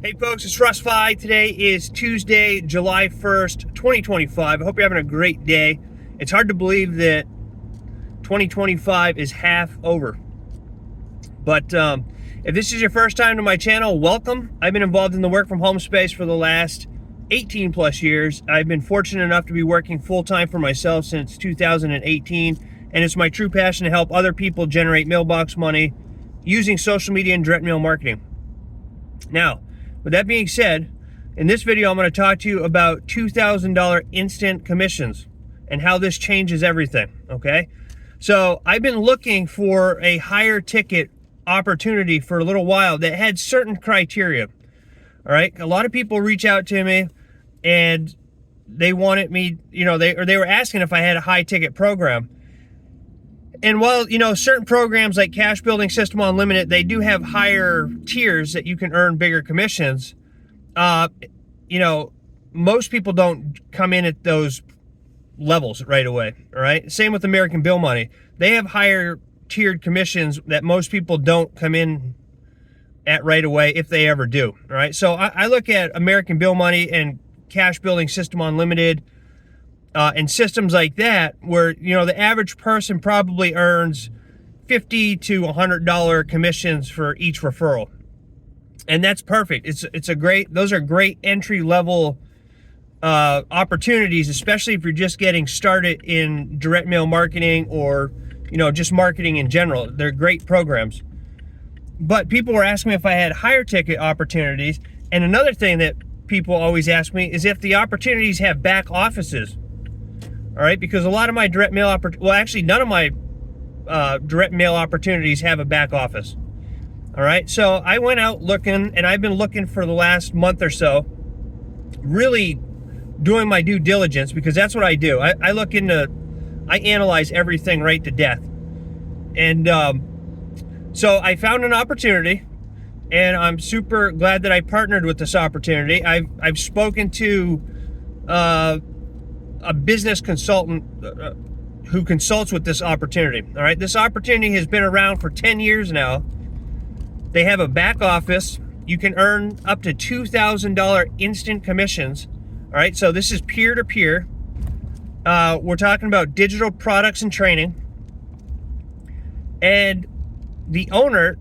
Hey folks, it's Russ. Today is Tuesday, July 1st, 2025. I hope you're having a great day. It's hard to believe that 2025 is half over. But if this is your first time to my channel, welcome. I've been involved in the work from home space for the last 18 plus years. I've been fortunate enough to be working full-time for myself since 2018, and it's my true passion to help other people generate mailbox money using social media and direct mail marketing. Now, with that being said, in this video, I'm going to talk to you about $2,000 instant commissions and how this changes everything, okay? So I've been looking for a higher ticket opportunity for a little while that had certain criteria, all right? A lot of people reach out to me and they wanted me, they were asking if I had a high ticket program. And while, certain programs like Cash Building System Unlimited, they do have higher tiers that you can earn bigger commissions. Most people don't come in at those levels right away, all right? Same with American Bill Money. They have higher tiered commissions that most people don't come in at right away if they ever do, all right? So I look at American Bill Money and Cash Building System Unlimited and systems like that where, the average person probably earns $50 to $100 commissions for each referral. And that's perfect. Those are great entry level opportunities, especially if you're just getting started in direct mail marketing or, just marketing in general. They're great programs. But people were asking me if I had higher ticket opportunities. And another thing that people always ask me is if the opportunities have back offices. All right, because a lot of my direct mail none of my direct mail opportunities have a back office. All right, so I went out looking, and I've been looking for the last month or so, really doing my due diligence, because that's what I do. I analyze everything right to death. And so I found an opportunity, and I'm super glad that I partnered with this opportunity. I've spoken to a business consultant who consults with this opportunity. All right, this opportunity has been around for 10 years now. They have a back office. You can earn up to $2,000 instant commissions. All right, so this is peer-to-peer. We're talking about digital products and training. And the owner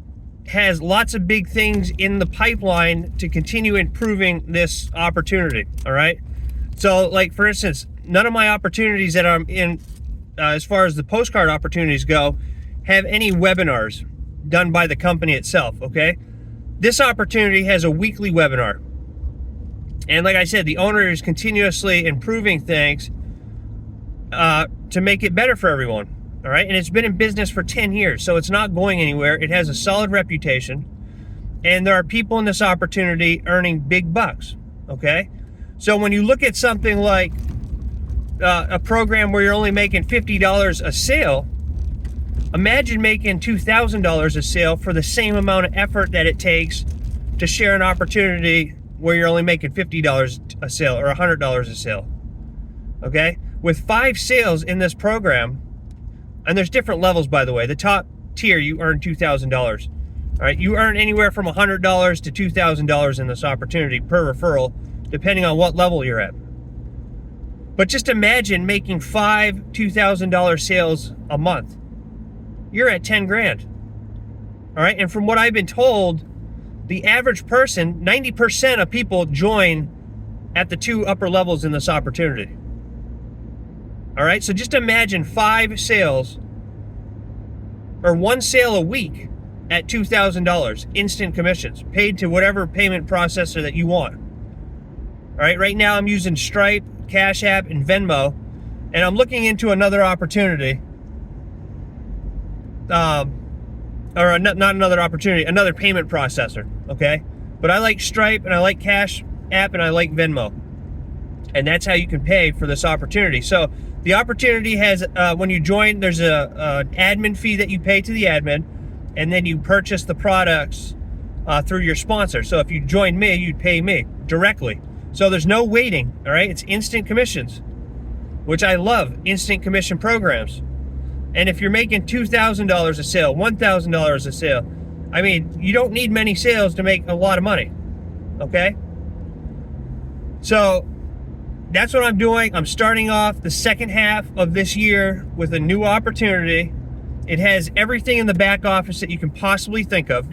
has lots of big things in the pipeline to continue improving this opportunity, all right? So, like, for instance, none of my opportunities that I'm in, as far as the postcard opportunities go, have any webinars done by the company itself, okay? This opportunity has a weekly webinar. And like I said, the owner is continuously improving things to make it better for everyone, all right? And it's been in business for 10 years, so it's not going anywhere. It has a solid reputation. And there are people in this opportunity earning big bucks, okay? So when you look at something like a program where you're only making $50 a sale, imagine making $2,000 a sale for the same amount of effort that it takes to share an opportunity where you're only making $50 a sale or $100 a sale, okay? With 5 sales in this program, and there's different levels, by the way. The top tier, you earn $2,000, all right? You earn anywhere from $100 to $2,000 in this opportunity per referral, depending on what level you're at. But just imagine making 5 $2,000 sales a month. You're at 10 grand. All right, and from what I've been told, the average person, 90% of people join at the 2 upper levels in this opportunity. All right, so just imagine 5 sales or 1 sale a week at $2,000 instant commissions paid to whatever payment processor that you want. All right, right now I'm using Stripe, Cash App, and Venmo, and I'm looking into another opportunity. Not another opportunity, another payment processor, okay? But I like Stripe, and I like Cash App, and I like Venmo. And that's how you can pay for this opportunity. So the opportunity has, when you join, there's an admin fee that you pay to the admin, and then you purchase the products through your sponsor. So if you join me, you'd pay me directly. So there's no waiting, all right? It's instant commissions, which I love, instant commission programs. And if you're making $2,000 a sale, $1,000 a sale, I mean, you don't need many sales to make a lot of money. okay? So that's what I'm doing. I'm starting off the second half of this year with a new opportunity. It has everything in the back office that you can possibly think of.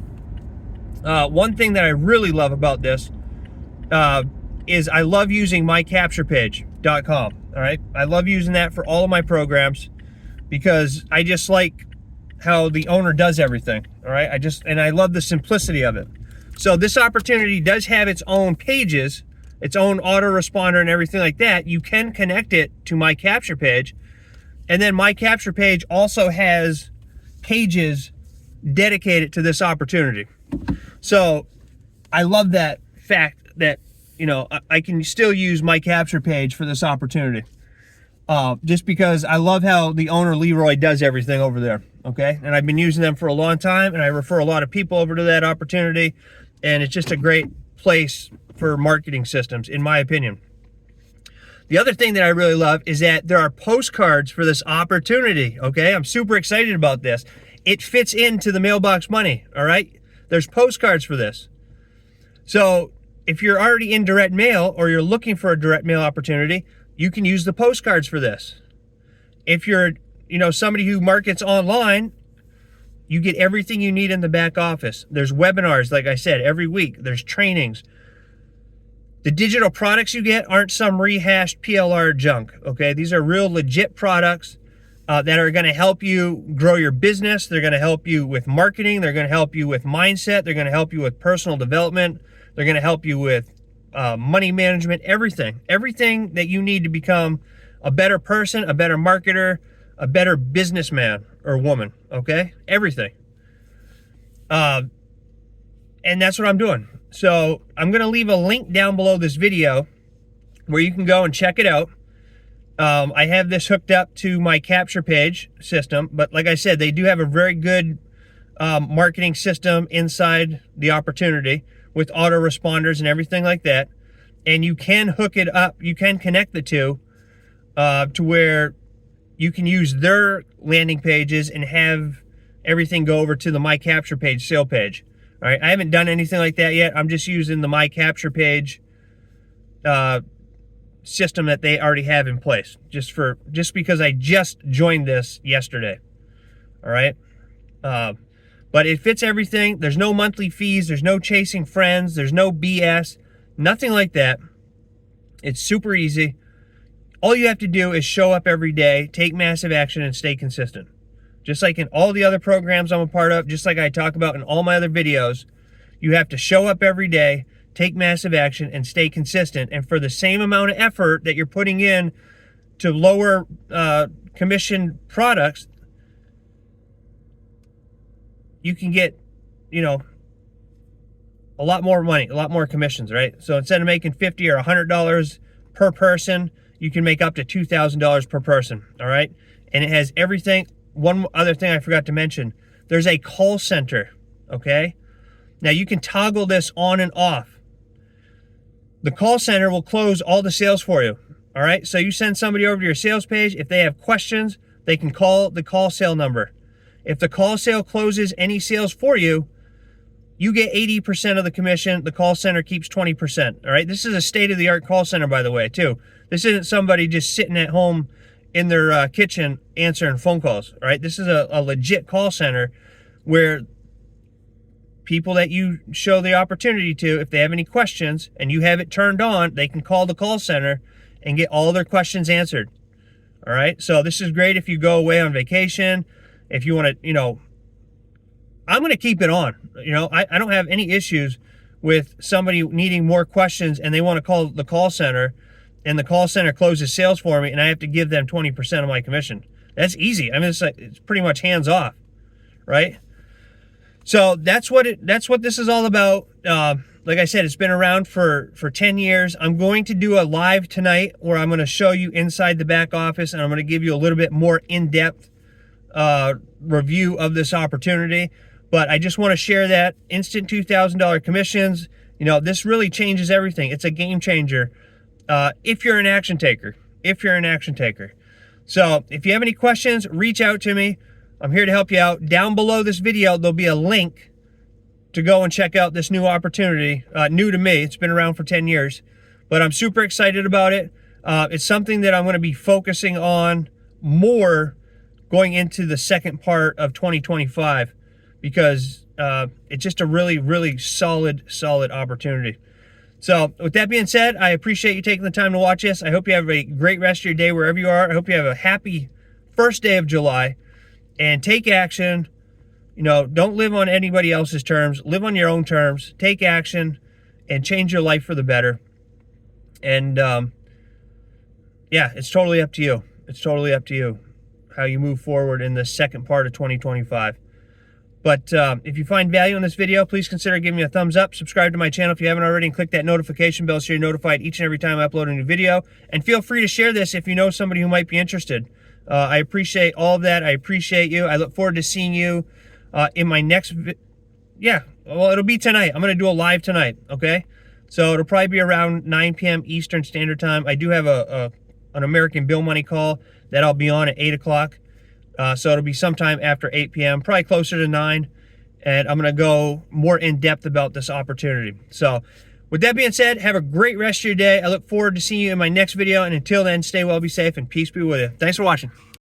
One thing that I really love about this is I love using mycapturepage.com. All right, I love using that for all of my programs because I just like how the owner does everything. All right, I love the simplicity of it. So this opportunity does have its own pages, its own autoresponder and everything like that. You can connect it to my capture page, and then my capture page also has pages dedicated to this opportunity. So I love that fact that, you know, I can still use my capture page for this opportunity. Just because I love how the owner Leroy does everything over there, okay? And I've been using them for a long time, and I refer a lot of people over to that opportunity, and it's just a great place for marketing systems, in my opinion. The other thing that I really love is that there are postcards for this opportunity, okay? I'm super excited about this. It fits into the mailbox money, all right? There's postcards for this. So if you're already in direct mail or you're looking for a direct mail opportunity, you can use the postcards for this. If you're, you know, somebody who markets online, you get everything you need in the back office. There's webinars, like I said, every week. There's trainings. The digital products you get aren't some rehashed PLR junk, okay? These are real legit products that are going to help you grow your business. They're going to help you with marketing. They're going to help you with mindset. They're going to help you with personal development. They're going to help you with money management, everything that you need to become a better person, a better marketer, a better businessman or woman, okay? Everything. And that's what I'm doing. So I'm going to leave a link down below this video where you can go and check it out. I have this hooked up to my capture page system, but like I said, they do have a very good marketing system inside the opportunity with autoresponders and everything like that. And you can hook it up, you can connect the two to where you can use their landing pages and have everything go over to the My Capture page sale page. All right, I haven't done anything like that yet. I'm just using the My Capture page system that they already have in place, just because I just joined this yesterday. All right, but it fits everything. There's no monthly fees. There's no chasing friends. There's no BS. Nothing like that. It's super easy. All you have to do is show up every day, take massive action, and stay consistent. Just like in all the other programs I'm a part of, just like I talk about in all my other videos, you have to show up every day, take massive action, and stay consistent. And for the same amount of effort that you're putting in to lower commission products, you can get, you know, a lot more money, a lot more commissions, right? So instead of making $50 or $100 per person, you can make up to $2,000 per person, all right? And it has everything. One other thing I forgot to mention, there's a call center, okay? Now you can toggle this on and off. The call center will close all the sales for you, all right? So you send somebody over to your sales page. If they have questions, they can call the call sale number. If the call sale closes any sales for you, you get 80% of the commission. The call center keeps 20%, all right? This is a state-of-the-art call center, by the way, too. This isn't somebody just sitting at home in their kitchen answering phone calls, all right? This is a legit call center where people that you show the opportunity to, if they have any questions and you have it turned on, they can call the call center and get all their questions answered, all right? So this is great if you go away on vacation, if you want to, you know, I'm going to keep it on. You know, I don't have any issues with somebody needing more questions and they want to call the call center, and the call center closes sales for me and I have to give them 20% of my commission. That's easy. I mean, it's pretty much hands off, right? So that's what this is all about. Like I said, it's been around for 10 years. I'm going to do a live tonight where I'm going to show you inside the back office, and I'm going to give you a little bit more in-depth review of this opportunity. But I just want to share that instant $2,000 commissions. You know, this really changes everything. It's a game changer. If you're an action taker, So if you have any questions, reach out to me. I'm here to help you out. Down below this video, there'll be a link to go and check out this new opportunity. New to me, it's been around for 10 years, but I'm super excited about it. It's something that I'm going to be focusing on more going into the second part of 2025, because it's just a really, really solid opportunity. So with that being said, I appreciate you taking the time to watch this. I hope you have a great rest of your day wherever you are. I hope you have a happy first day of July, and take action. You know, don't live on anybody else's terms. Live on your own terms. Take action and change your life for the better. And yeah, it's totally up to you. It's totally up to you how you move forward in the second part of 2025. But if you find value in this video, please consider giving me a thumbs up. Subscribe to my channel if you haven't already, and click that notification bell so you're notified each and every time I upload a new video. And feel free to share this if you know somebody who might be interested. I appreciate all of that. I appreciate you. I look forward to seeing you in my next yeah, well, it'll be tonight. I'm going to do a live tonight, okay? So it'll probably be around 9 p.m. Eastern Standard Time. I do have an American Bill Money call that I'll be on at 8 o'clock. So it'll be sometime after 8 p.m., probably closer to 9. And I'm going to go more in depth about this opportunity. So with that being said, have a great rest of your day. I look forward to seeing you in my next video. And until then, stay well, be safe, and peace be with you. Thanks for watching.